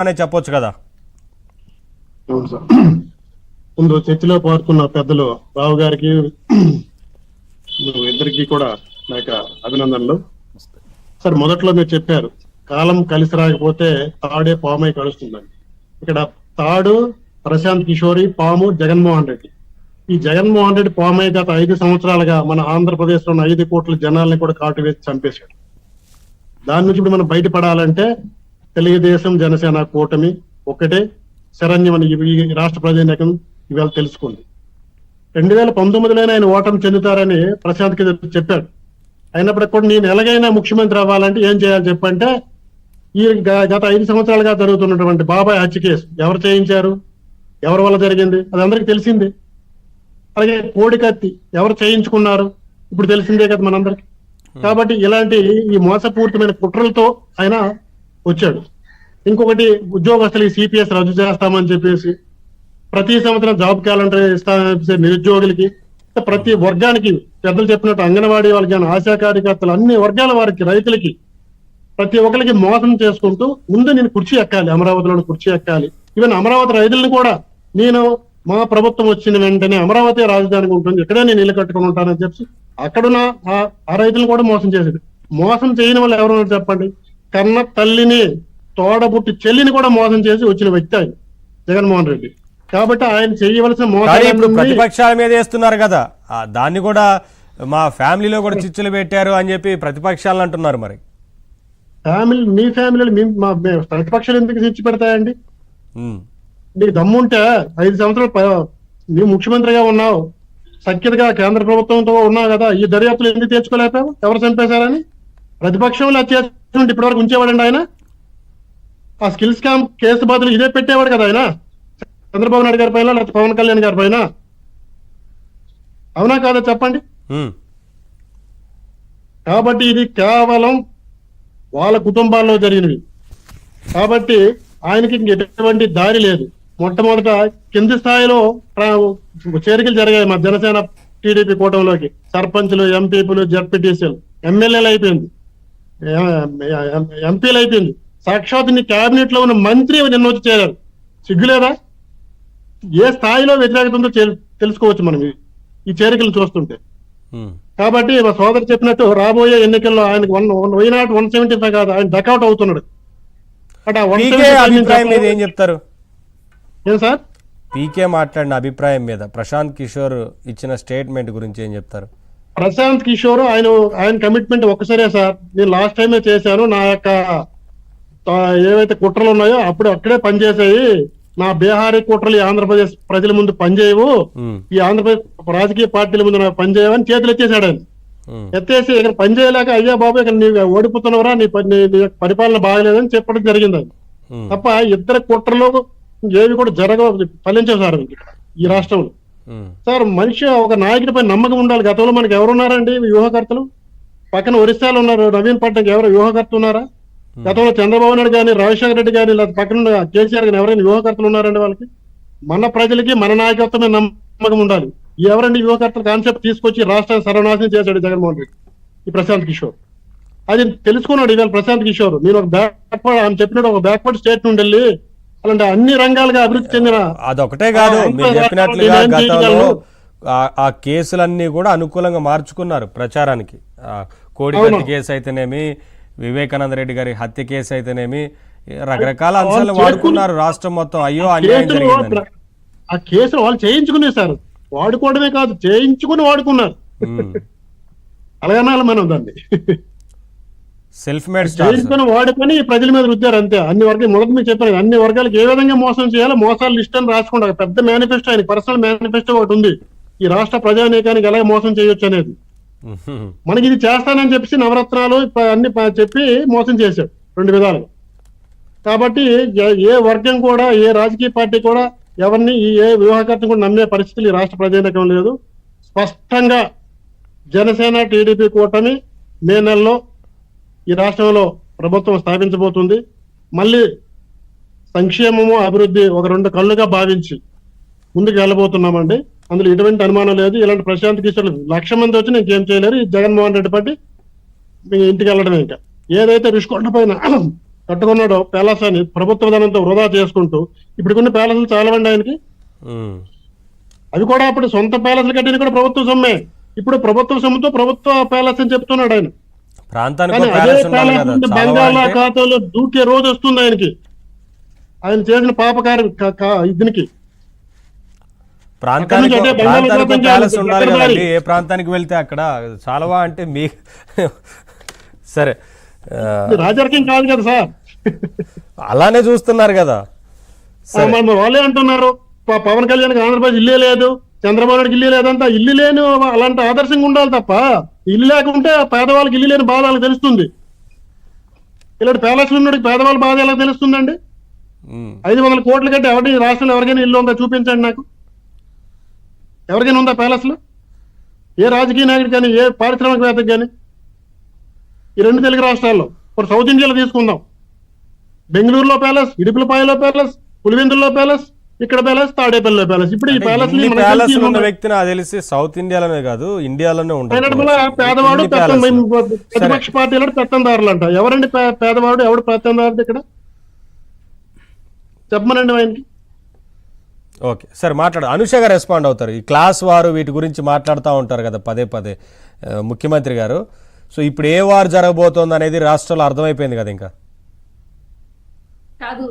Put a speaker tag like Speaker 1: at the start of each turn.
Speaker 1: అనే చెప్పొచ్చు కదా.
Speaker 2: అవును సార్. ముందు చర్చలో పాల్గొన్న పెద్దలు రావు గారికి ఇద్దరికి కూడా నా యొక్క అభినందనలు. సార్, మొదట్లో మీరు చెప్పారు కాలం కలిసి రాకపోతే తాడే పామై కలుస్తుందని. ఇక్కడ తాడు ప్రశాంత్ కిషోరి, పాము జగన్మోహన్ రెడ్డి. ఈ జగన్మోహన్ రెడ్డి పామై గత 5 సంవత్సరాలుగా మన ఆంధ్రప్రదేశ్ లో ఉన్న 5 కోట్ల జనాల్ని కూడా కాటు వేసి చంపేశాడు. దాని నుంచి ఇప్పుడు మనం బయటపడాలంటే తెలుగుదేశం జనసేన కూటమి ఒకటే శరణ్యమని ఈ రాష్ట్ర ప్రజానీకం ఇవాళ తెలుసుకుంది. 2019లోనే ఆయన ఓటమి చెందుతారని ప్రశాంత్ కిషోర్ చెప్పాడు. అయినప్పటికీ కూడా నేను ఎలాగైనా ముఖ్యమంత్రి అవ్వాలంటే ఏం చేయాలి చెప్పంటే, ఈ గత 5 సంవత్సరాలుగా జరుగుతున్నటువంటి బాబాయ్ హత్య కేసు ఎవరు చేయించారు, ఎవరి వల్ల జరిగింది, అది అందరికి తెలిసింది. అలాగే కోడికత్తి ఎవరు చేయించుకున్నారు ఇప్పుడు తెలిసిందే కదా మనందరికి. కాబట్టి ఇలాంటి ఈ మోసపూరితమైన కుట్రలతో ఆయన వచ్చాడు. ఇంకొకటి, ఉద్యోగస్తులు ఈ సిపిఎస్ రద్దు చేస్తామని చెప్పేసి ప్రతి సంవత్సరం జాబ్ క్యాలెండర్ ఇస్తామని నిరుద్యోగులకి, ప్రతి వర్గానికి పెద్దలు చెప్పినట్టు అంగన్వాడీ వాళ్ళకి, ఆశా కార్యకర్తలు, అన్ని వర్గాల వారికి, రైతులకి, ప్రతి ఒక్కరికి మోసం చేసుకుంటూ ముందు నేను కుర్చీ ఎక్కాలి, అమరావతిలో కుర్చీ ఎక్కాలి. ఈవెన్ అమరావతి రైతులను కూడా నేను మా ప్రభుత్వం వచ్చిన వెంటనే అమరావతి రాజధానికి ఉంటుంది, ఇక్కడే నేను ఇల్లు కట్టుకుని ఉంటానని చెప్పి అక్కడున్న ఆ రైతులను కూడా మోసం చేసేది. మోసం చేయని వాళ్ళు ఎవరు చెప్పండి? కన్న తల్లిని, తోడబుట్టి చెల్లిని కూడా మోసం చేసి వచ్చిన వ్యక్తి ఆయన జగన్మోహన్ రెడ్డి. కాబట్టి ఆయన చేయవలసిన
Speaker 1: మోసం ప్రతిపక్షాల మీద వేస్తున్నారు కదా, దాన్ని కూడా మా ఫ్యామిలీలో కూడా చిచ్చులు పెట్టారు అని చెప్పి ప్రతిపక్షాలు అంటున్నారు. మరి
Speaker 2: ఫ్యామిలీ, మీ ఫ్యామిలీలో ప్రతిపక్షాలు ఎందుకు చిచ్చు పెడతాయండి? నీకు దమ్ముంటే 5 సంవత్సరాలు నీ ముఖ్యమంత్రిగా ఉన్నావు, సఖ్యతగా కేంద్ర ప్రభుత్వంతో ఉన్నావు కదా, ఈ దర్యాప్తులు ఎందుకు తెచ్చుకోలేకపోయావు ఎవరు చంపేశారని? ప్రతిపక్షంలో చేస్తుంటే ఇప్పటివరకు ఉంచేవాడండి ఆయన. ఆ స్కిల్ స్కామ్ కేసు బదులు ఇదే పెట్టేవాడు కదా ఆయన, చంద్రబాబు నాయుడు గారి పైన లేకపోతే పవన్ కళ్యాణ్ గారి పైన. అవునా కాదా చెప్పండి? కాబట్టి ఇది కేవలం వాళ్ళ కుటుంబాల్లో జరిగినవి. కాబట్టి ఆయనకి ఎటువంటి దారి లేదు. మొట్టమొదట కింది స్థాయిలో చేరికలు జరిగాయి మా జనసేన టీడీపీ కూటమిలోకి. సర్పంచ్లు, ఎంపీలు, జడ్పీటీసీలు, ఎమ్మెల్యేలు అయిపోయింది, ఎంపీలు అయిపోయింది. సాక్షాత్ నీ కేబినెట్ లో ఉన్న మంత్రి నిన్న వచ్చి చేరారు. సిగ్గులేదా? ఏ స్థాయిలో వ్యతిరేకత ఉందో తెలుసుకోవచ్చు మనం ఈ చేరికలు చూస్తుంటే. కాబట్టి మా సోదరు చెప్పినట్టు రాబోయే ఎన్నికల్లో ఆయనకు 175 కాదు, ఆయన డకౌట్ అవుతున్నాడు.
Speaker 1: ఏం చెప్తారు
Speaker 2: ఏం సార్?
Speaker 1: పీకే మాట్లాడిన అభిప్రాయం మీద ప్రశాంత్ కిషోర్ ఇచ్చిన స్టేట్మెంట్ గురించి ఏం చెప్తారు?
Speaker 2: ప్రశాంత్ కిషోర్ ఆయన కమిట్మెంట్ ఒక్కసారే సార్, నేను లాస్ట్ టైమే చేశాను, నా యొక్క ఏవైతే కుట్రలు ఉన్నాయో అప్పుడు అక్కడే పనిచేసాయి, నా బీహారీ కుట్రలు ఈ ఆంధ్రప్రదేశ్ ప్రజల ముందు పనిచేయవు, ఈ ఆంధ్రప్రదేశ్ రాజకీయ పార్టీల ముందు నాకు పనిచేయవని చేతులు ఎత్తేసాడు ఆయన. ఎత్తేసి ఇక్కడ పనిచేయలేక, అయ్యా బాబు ఇక్కడ నీవు ఓడిపోతున్నావురా, నీ పరిపాలన బాగలేదని చెప్పడం జరిగింది అది తప్ప ఇద్దరు కుట్రలు ఏవి కూడా ఫలించవు సార్ ఈ రాష్ట్రంలో. సార్, మనిషి ఒక నాయకుడి పై నమ్మకం ఉండాలి. గతంలో మనకి ఎవరున్నారండి వ్యూహకర్తలు? పక్కన ఒరిస్సాలో ఉన్నారు నవీన్ పట్నాయక్, ఎవరు వ్యూహకర్త ఉన్నారా? గతంలో చంద్రబాబు నాయుడు కానీ, రాజశేఖర రెడ్డి కానీ, లేదా పక్కన కేసీఆర్ కానీ ఎవరైనా వ్యూహకర్తలు ఉన్నారండి? వాళ్ళకి మన ప్రజలకి మన నాయకత్వమే నమ్మకం ఉండాలి. ఎవరండి వ్యూహకర్తల కాన్సెప్ట్ తీసుకొచ్చి రాష్ట్రాన్ని సర్వనాశనం చేశాడు జగన్మోహన్ రెడ్డి, ఈ ప్రశాంత్ కిషోర్. అది తెలుసుకున్నాడు ఇవాళ ప్రశాంత్ కిషోర్. నేను ఒక బ్యాక్వర్డ్, ఆయన చెప్పినట్టు ఒక బ్యాక్వర్డ్ స్టేట్ నుండి వెళ్ళి అలాంటి అన్ని రంగాలుగా అభివృద్ధి చెందిన,
Speaker 1: అదొకటే కాదు మీరు చెప్పినట్లుగా గతంలో ఆ కేసులన్నీ కూడా అనుకూలంగా మార్చుకున్నారు ప్రచారానికి. కోడికత్తి కేసు అయితేనేమి, వివేకానంద రెడ్డి గారి హత్య కేసు అయితేనేమి, రకరకాల అంశాలు వాడుకున్నారు రాష్ట్రం మొత్తం. అయ్యో అన్యాయం జరిగిందని
Speaker 2: ఆ కేసులు వాళ్ళు చేయించుకునే సార్, వాడుకోవడమే కాదు చేయించుకుని వాడుకున్నారు. అలాగనాలి మనం దాన్ని.
Speaker 1: సెల్ఫ్ మేడ్
Speaker 2: చేయించుకుని వాడుకొని ప్రజల మీద రుద్దారు అంతే. అన్ని వర్గాలు మొదటి మీకు చెప్పాను, అన్ని వర్గాలకు ఏ విధంగా మోసం చేయాలో మోసాలు లిస్ట్ అని రాసుకుంటారు. పెద్ద మేనిఫెస్టో, ఆయన పర్సనల్ మేనిఫెస్టో ఒకటి ఉంది, ఈ రాష్ట్ర ప్రజానీకానికి ఎలా మోసం చేయొచ్చు అనేది. మనకి ఇది చేస్తానని చెప్పి నవరత్నాలు అన్ని చెప్పి మోసం చేశాడు 2 విధాలుగా. కాబట్టి ఏ వర్గం కూడా, ఏ రాజకీయ పార్టీ కూడా ఎవరిని ఏ వ్యూహకర్త కూడా నమ్మే పరిస్థితులు ఈ రాష్ట్ర ప్రజానీకం లేదు. స్పష్టంగా జనసేన టీడీపీ కూటమి మే నెలలో ఈ రాష్ట్రంలో ప్రభుత్వం స్థాపించబోతుంది. మళ్ళీ సంక్షేమము, అభివృద్ధి ఒక 2 కళ్ళుగా భావించి ముందుకు వెళ్ళబోతున్నామండి. అందులో ఎటువంటి అనుమానం లేదు. ఇలాంటి ప్రశాంత్ కిషోర్ 1,00,000 మంది వచ్చి ఇంకేం చేయలేరు. ఈ జగన్మోహన్ రెడ్డి పార్టీ మీ ఇంటికి వెళ్ళడమే. ఇంకా ఏదైతే రుషికొండ పైన కట్టుకున్నాడో ప్యాలెస్ అని ప్రభుత్వ ధనంతో వృధా చేసుకుంటూ ఇప్పుడు కొన్ని ప్యాలెస్లు చాలవండి ఆయనకి.
Speaker 1: ఉమ్.
Speaker 2: అవి కూడా అప్పుడు సొంత ప్యాలెస్లు కట్టిన కూడా ప్రభుత్వ సొమ్మే. ఇప్పుడు ప్రభుత్వ సొమ్ముతో ప్రభుత్వ ప్యాలెస్ అని చెప్తున్నాడు ఆయన.
Speaker 1: ప్రాంతానికి
Speaker 2: కానీ
Speaker 1: ఒక
Speaker 2: అదే
Speaker 1: ప్యాలెస్ ఉండాలి
Speaker 2: ప్యాలెస్
Speaker 1: కదా,
Speaker 2: నుండి
Speaker 1: చాలవా అంటే?
Speaker 2: బంగాళాఖాతంలో దూకే రోజు వస్తుంది ఆయనకి, ఆయన చేసిన పాపకారి దీనికి. అక్కడి నుంచి అదే
Speaker 1: ప్రాంతానికి
Speaker 2: బంగాళాఖాతం
Speaker 1: ప్యాలెస్ ఉండాలి
Speaker 2: ఎక్కడ
Speaker 1: కదండి.
Speaker 2: మారి?
Speaker 1: ఏ ప్రాంతానికి వెళ్తే అక్కడ చాలవా అంటే మీ సరే
Speaker 2: ఇది రాజరికం కాదు కదా సార్.
Speaker 1: అలానే చూస్తున్నారు కదా.
Speaker 2: మరి వాళ్ళే అంటున్నారు పవన్ కళ్యాణ్ ఆంధ్రప్రదేశ్ ఇల్లే లేదు, చంద్రబాబు నాయుడుకి ఇల్లు లేదంతా. ఇల్లు లేని అలాంటి ఆదర్శంగా ఉండాలి తప్ప ఇల్లు లేకుంటే పేదవాళ్ళకి ఇల్లు లేని బాధ వాళ్ళకి తెలుస్తుంది. ఇలాంటి ప్యాలెస్లు ఉన్నాడు పేదవాళ్ళ బాధ ఎలా తెలుస్తుందండి? 500 కోట్లు కట్టి ఎవరి రాష్ట్రంలో ఎవరికైనా ఇల్లు ఉందా చూపించండి నాకు. ఎవరికైనా ఉందా ప్యాలెస్లు? ఏ రాజకీయ నాయకుడు కానీ ఏ పారిశ్రామికవేత్తకు కానీ ఈ 2 తెలుగు రాష్ట్రాల్లో. ఇప్పుడు సౌత్ ఇండియాలో తీసుకుందాం, బెంగళూరులో ప్యాలెస్, ఇడుపులపాయలో ప్యాలెస్, పులివెందుల్లో ప్యాలెస్, ఇక్కడ ప్యాలెస్, తాడేపల్లిలో ప్యాలెస్. ఇప్పుడు ఈ ప్యాలెస్
Speaker 1: ఉన్న వ్యక్తి నాకు తెలిసి సౌత్ ఇండియాలోనే కాదు ఇండియాలోనే ఉంటారు.
Speaker 2: పేదవాడు ప్రతిపక్ష పార్టీలో పెత్తందారులు అంట. ఎవరండి పేదవాడు? ఎవడు పెత్తందారుడు ఇక్కడ చెప్పమనండి ఆయనకి.
Speaker 1: ఓకే సార్, మాట్లాడు. అనుష గారు రెస్పాండ్ అవుతారు. ఈ క్లాస్ వారు వీటి గురించి మాట్లాడుతూ ఉంటారు కదా పదే పదే ముఖ్యమంత్రి గారు. సో ఇప్పుడు ఏ వారు జరగబోతోంది అనేది రాష్ట్రంలో అర్థమైపోయింది కదా ఇంకా.
Speaker 3: కాదు